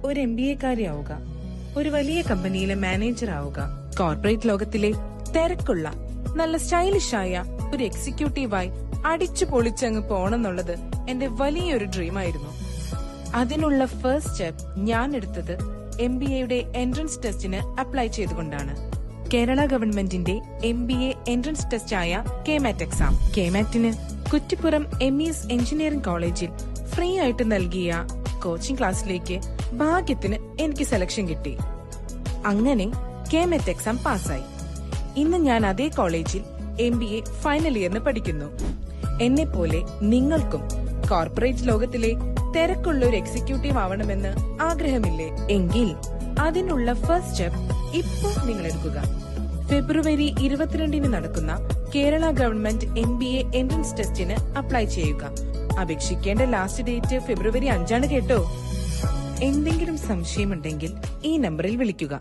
ഒരു MBA ആവുക, ഒരു വലിയ കമ്പനിയിലെ മാനേജർ ആവുക, കോർപ്പറേറ്റ് ലോകത്തിലെ തിരക്കുള്ള നല്ല സ്റ്റൈലിഷായ ഒരു എക്സിക്യൂട്ടീവായി അടിച്ചു പൊളിച്ചങ്ങ് പോണെന്നുള്ളത് എന്റെ വലിയൊരു ഡ്രീം ആയിരുന്നു. അതിനുള്ള ഫസ്റ്റ് സ്റ്റെപ്പ് ഞാൻ എടുത്തത് MBAയുടെ എൻട്രൻസ് ടെസ്റ്റിന് അപ്ലൈ ചെയ്തുകൊണ്ടാണ്. കേരള ഗവൺമെന്റിന്റെ MBA എൻട്രൻസ് ടെസ്റ്റ് ആയ KMAT എക്സാം. KMATന് കുറ്റിപ്പുറം MES എഞ്ചിനീയറിംഗ് കോളേജിൽ ഫ്രീ ആയിട്ട് നൽകിയ കോച്ചിംഗ് ക്ലാസ്സിലേക്ക് ഭാഗ്യത്തിന് എനിക്ക് സെലക്ഷൻ കിട്ടി. അങ്ങനെ KMAT എക്സാം പാസ്സായി. ഇന്ന് ഞാൻ അതേ കോളേജിൽ MBA ഫൈനൽ ഇയറിന് പഠിക്കുന്നു. എന്നെ പോലെ നിങ്ങൾക്കും കോർപ്പറേറ്റ് ലോകത്തിലെ തിരക്കുള്ള ഒരു എക്സിക്യൂട്ടീവ് ആവണമെന്ന് ആഗ്രഹമില്ലേ? എങ്കിൽ അതിനുള്ള ഫസ്റ്റ് സ്റ്റെപ്പ് ഇപ്പോൾ നിങ്ങൾ എടുക്കുക. ഫെബ്രുവരി 22 നടക്കുന്ന കേരള ഗവൺമെന്റ് MBA എൻട്രൻസ് ടെസ്റ്റിന് അപ്ലൈ ചെയ്യുക. അപേക്ഷിക്കേണ്ട ലാസ്റ്റ് ഡേറ്റ് ഫെബ്രുവരി 5 കേട്ടോ. എന്തെങ്കിലും സംശയമുണ്ടെങ്കിൽ ഈ നമ്പറിൽ വിളിക്കുക.